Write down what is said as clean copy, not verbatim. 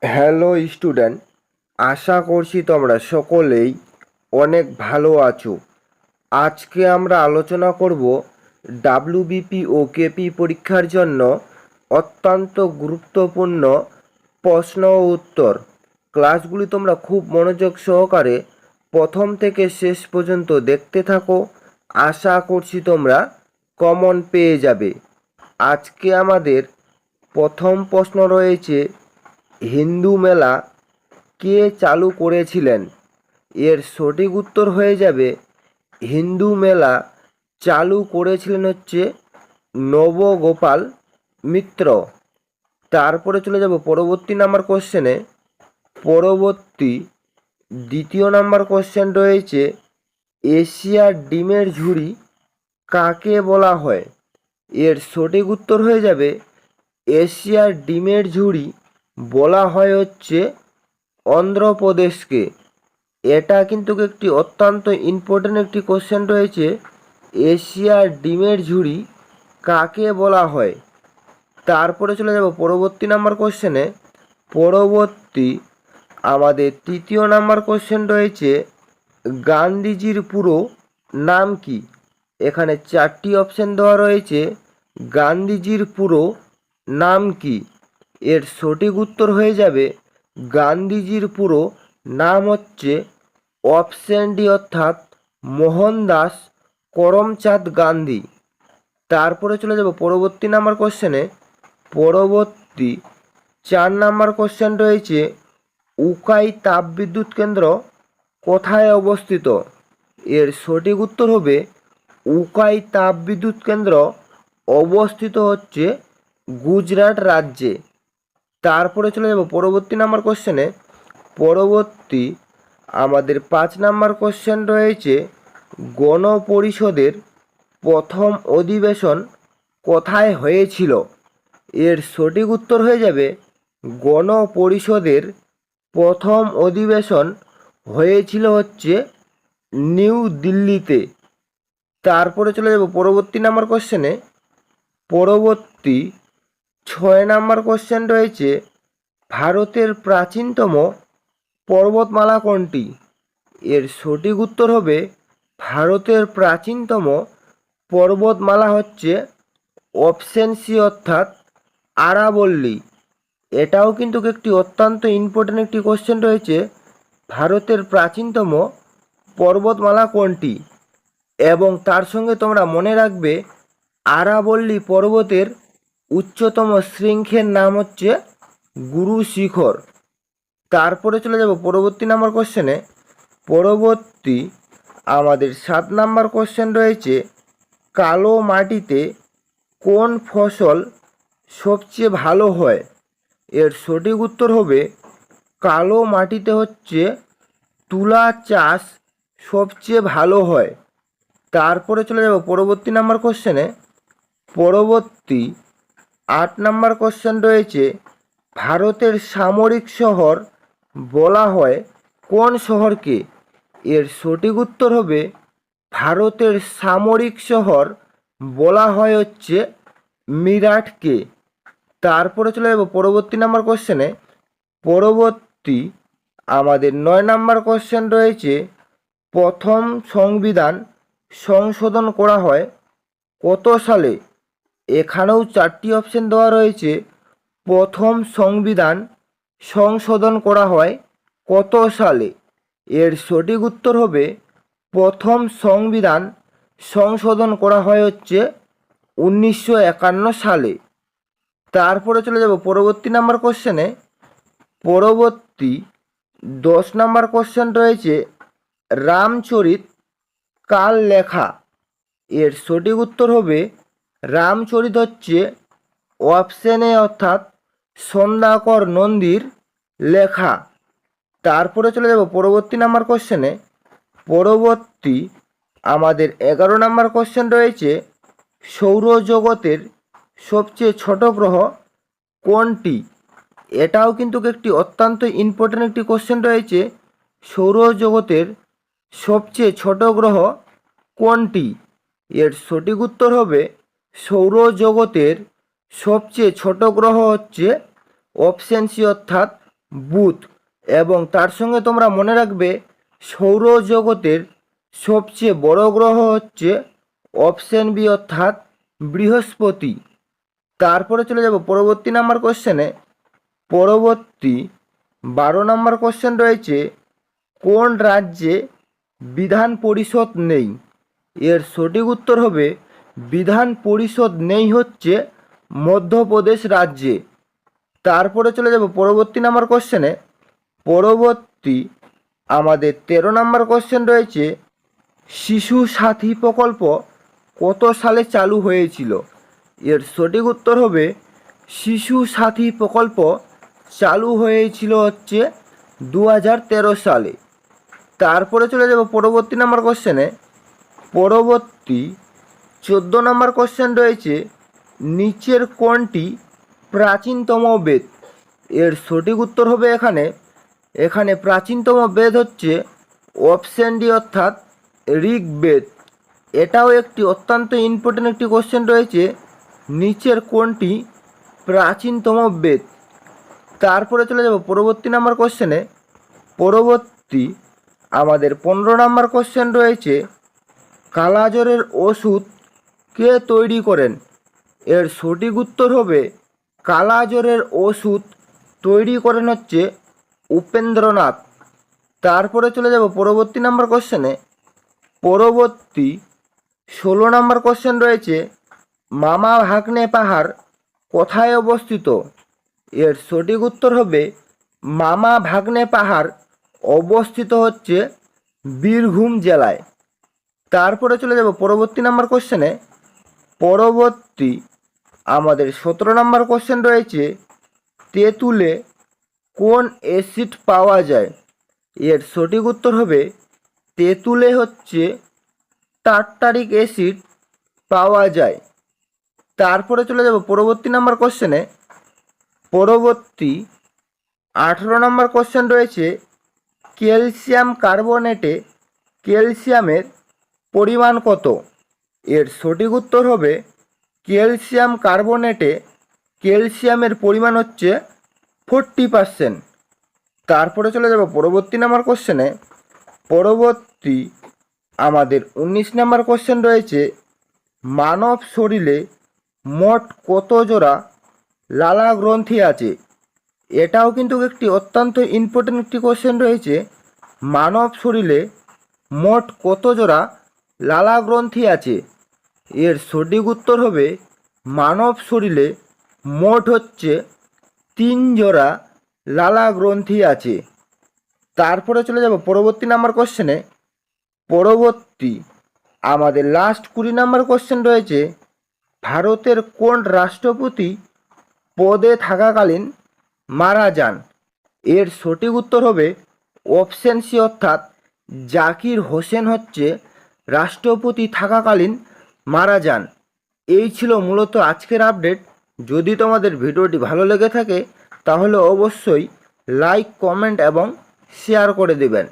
Hello student, আশা করছি তোমরা সকলেই অনেক ভালো আছো। আজকে আমরা আলোচনা করব ডাব্লিউবিপি ও কেপি পরীক্ষার জন্য অত্যন্ত গুরুত্বপূর্ণ প্রশ্ন ও উত্তর। ক্লাসগুলি তোমরা খুব মনোযোগ সহকারে প্রথম থেকে শেষ পর্যন্ত দেখতে থাকো। আশা করছি তোমরা কমন পেয়ে যাবে। আজকে আমাদের প্রথম প্রশ্ন রয়েছে, হিন্দু মেলা কে চালু করেছিলেন? এর সঠিক উত্তর হয়ে যাবে, হিন্দু মেলা চালু করেছিলেন হচ্ছে নবগোপাল মিত্র। তারপরে চলে যাব পরবর্তী নাম্বার কোশ্চেনে। পরবর্তী দ্বিতীয় নাম্বার কোশ্চেন রয়েছে, এশিয়ার ডিমের ঝুড়ি কাকে বলা হয়? এর সঠিক উত্তর হয়ে যাবে, এশিয়ার ডিমের ঝুড়ি বলা হয় হচ্ছে অন্ধ্রপ্রদেশকে। এটা কিন্তু একটি অত্যন্ত ইম্পর্টেন্ট একটি কোশ্চেন রয়েছে, এশিয়ার ডিমের ঝুড়ি কাকে বলা হয়? তারপরে চলে যাব পরবর্তী নাম্বার কোশ্চেনে। পরবর্তী আমাদের তৃতীয় নাম্বার কোশ্চেন রয়েছে, গান্ধীজির পুরো নাম কি? এখানে চারটি অপশন দেওয়া রয়েছে, গান্ধীজির পুরো নাম কি? এর সঠিক উত্তর হয়ে যাবে, গান্ধীজির পুরো নাম হচ্ছে অপশন ডি অর্থাৎ মোহনদাস করমচাঁদ গান্ধী। তারপরে চলে যাব পরবর্তী নাম্বার কোশ্চেনে। পরবর্তী 4 নাম্বার কোশ্চেন রয়েছে, উকাই তাপবিদ্যুৎ কেন্দ্র কোথায় অবস্থিত? এর সঠিক উত্তর হবে, উকাই তাপবিদ্যুৎ কেন্দ্র অবস্থিত হচ্ছে গুজরাট রাজ্যে। তারপরে চলে যাব পরবর্তী নাম্বার কোশ্চেনে। পরবর্তী আমাদের 5 নাম্বার কোশ্চেন রয়েছে, গণপরিষদের প্রথম অধিবেশন কোথায় হয়েছিল? এর সঠিক উত্তর হয়ে যাবে, গণপরিষদের প্রথম অধিবেশন হয়েছিল হচ্ছে নিউ দিল্লিতে। তারপরে চলে যাব পরবর্তী নাম্বার কোশ্চেনে। পরবর্তী 6 নাম্বার কোশ্চেন রয়েছে, ভারতের প্রাচীনতম পর্বতমালা কোনটি? এর সঠিক উত্তর হবে, ভারতের প্রাচীনতম পর্বতমালা হচ্ছে অপশন সি অর্থাৎ আরাবল্লী। এটাও কিন্তু একটি অত্যন্ত ইম্পর্টেন্ট একটি কোশ্চেন রয়েছে, ভারতের প্রাচীনতম পর্বতমালা কোনটি? এবং তার সঙ্গে তোমরা মনে রাখবে, আরাবল্লী পর্বতের উচ্চতম শৃঙ্গের নাম হচ্ছে গুরু শিখর। তারপরে চলে যাব পরবর্তী নাম্বার কোশ্চেনে। পরবর্তী আমাদের 7 নাম্বার কোশ্চেন রয়েছে, কালো মাটিতে কোন ফসল সবচেয়ে ভালো হয়? এর সঠিক উত্তর হবে, কালো মাটিতে হচ্ছে তুলা চাষ সবচেয়ে ভালো হয়। তারপরে চলে যাব পরবর্তী নাম্বার কোশ্চেনে। পরবর্তী 8 নাম্বার কোশ্চেন রয়েছে, ভারতের সামরিক শহর বলা হয় কোন শহরকে? এর সঠিক উত্তর হবে, ভারতের সামরিক শহর বলা হয় হচ্ছে মিরাটকে। তারপরে চলে যাব পরবর্তী নাম্বার কোশ্চেনে। পরবর্তী আমাদের 9 নাম্বার কোশ্চেন রয়েছে, প্রথম সংবিধান সংশোধন করা হয় কত সালে? এখানেও 4টি অপশন দেওয়া রয়েছে, প্রথম সংবিধান সংশোধন করা হয় কত সালে? এর সঠিক উত্তর হবে, প্রথম সংবিধান সংশোধন করা হয় হচ্ছে 1951 সালে। তারপরে চলে যাব পরবর্তী নাম্বার কোশ্চেনে। পরবর্তী 10 নাম্বার কোশ্চেন রয়েছে, রামচরিত কার লেখা? এর সঠিক উত্তর হবে, রামচরিত হচ্ছে অপশন এ অর্থাৎ সন্ধ্যাকর নন্দীর লেখা। তারপরে চলে যাব পরবর্তী নাম্বার কোশ্চেনে। পরবর্তী আমাদের 11 নাম্বার কোশ্চেন রয়েছে, সৌরজগতের সবচেয়ে ছোট গ্রহ কোনটি? এটাও কিন্তু একটি অত্যন্ত ইম্পর্টেন্ট একটি কোশ্চেন রয়েছে, সৌরজগতের সবচেয়ে ছোট গ্রহ কোনটি? এর সঠিক উত্তর হবে, সৌরজগতের সবচেয়ে ছোট গ্রহ হচ্ছে অপশন সি অর্থাৎ বুধ। এবং তার সঙ্গে তোমরা মনে রাখবে সৌরজগতের সবচেয়ে বড় গ্রহ হচ্ছে অপশন বি অর্থাৎ বৃহস্পতি। তারপরে চলে যাব পরবর্তী নাম্বার কোশ্চেনে। পরবর্তী 12 নম্বর কোশ্চেন রয়েছে, কোন রাজ্যে বিধান পরিষদ নেই? এর সঠিক উত্তর হবে বিধান পরিষদ নেই হচ্ছে মধ্যপ্রদেশ রাজ্যে। তারপরে চলে যাব পরবর্তী নাম্বার কোশ্চেনে। পরবর্তী আমাদের 13 নম্বর কোশ্চেন রয়েছে, শিশু সাথী প্রকল্প কত সালে চালু হয়েছিল? এর সঠিক উত্তর হবে শিশু সাথী প্রকল্প চালু হয়েছিল হচ্ছে 2013 সালে। তারপরে চলে যাব পরবর্তী নাম্বার কোশ্চেনে। পরবর্তী 14 নম্বর কোশ্চেন রয়েছে, নিচের কোনটি প্রাচীনতম বেদ? এর সঠিক উত্তর হবে এখানে প্রাচীনতম বেদ হচ্ছে অপশন ডি অর্থাৎ ঋগ্বেদ। এটাও একটি অত্যন্ত ইম্পর্টেন্ট একটি কোশ্চেন রয়েছে, নিচের কোনটি প্রাচীনতম বেদ? তারপরে চলে যাব পরবর্তী নাম্বার কোশ্চেনে। পরবর্তী আমাদের 15 নম্বর কোশ্চেন রয়েছে, কালাজ্বরের ওষুধ কে তৈরি করেন? এর সঠিক উত্তর হবে কালাজ্বরের ওষুধ তৈরি করেন হচ্ছে উপেন্দ্রনাথ। তারপরে চলে যাব পরবর্তী নাম্বার কোশ্চেনে। পরবর্তী 16 নম্বর কোশ্চেন রয়েছে, মামা ভাগ্নে পাহাড় কোথায় অবস্থিত? এর সঠিক উত্তর হবে মামা ভাগ্নে পাহাড় অবস্থিত হচ্ছে বীরভূম জেলায়। তারপরে চলে যাব পরবর্তী নাম্বার কোশ্চেনে। পরবর্তী আমাদের 17 নম্বর কোশ্চেন রয়েছে, তেঁতুলে কোন অ্যাসিড পাওয়া যায়? এর সঠিক উত্তর হবে তেঁতুলে হচ্ছে টার্টারিক অ্যাসিড পাওয়া যায়। তারপরে চলে যাব পরবর্তী নাম্বার কোশ্চেনে। পরবর্তী 18 নম্বর কোশ্চেন রয়েছে, ক্যালসিয়াম কার্বনেটে ক্যালসিয়ামের পরিমাণ কত? এর সঠিক উত্তর হবে ক্যালসিয়াম কার্বনেটে ক্যালসিয়ামের পরিমাণ হচ্ছে 40%। তারপরে চলে যাব পরবর্তী নাম্বার কোশ্চেনে। পরবর্তী আমাদের 19 নম্বর কোশ্চেন রয়েছে, মানব শরীরে মোট কত জোড়া লালা গ্রন্থি আছে? এটাও কিন্তু একটি অত্যন্ত ইম্পর্টেন্ট একটি কোশ্চেন রয়েছে, মানব শরীরে মোট কত জোড়া লালা গ্রন্থি আছে? এর সঠিক উত্তর হবে মানব শরীরে মোট হচ্ছে 3 জোড়া লালা গ্রন্থি আছে। তারপরে চলে যাব পরবর্তী নাম্বার কোশ্চেনে। পরবর্তী আমাদের লাস্ট 20 নম্বর কোশ্চেন রয়েছে, ভারতের কোন রাষ্ট্রপতি পদে থাকাকালীন মারা যান? এর সঠিক উত্তর হবে অপশন সি অর্থাৎ জাকির হোসেন হচ্ছে রাষ্ট্রপতি থাকাকালীন মারা যান। এই ছিল মূলত আজকের আপডেট। যদি তোমাদের ভিডিওটি ভালো লেগে থাকে তাহলে অবশ্যই লাইক, কমেন্ট এবং শেয়ার করে দেবেন।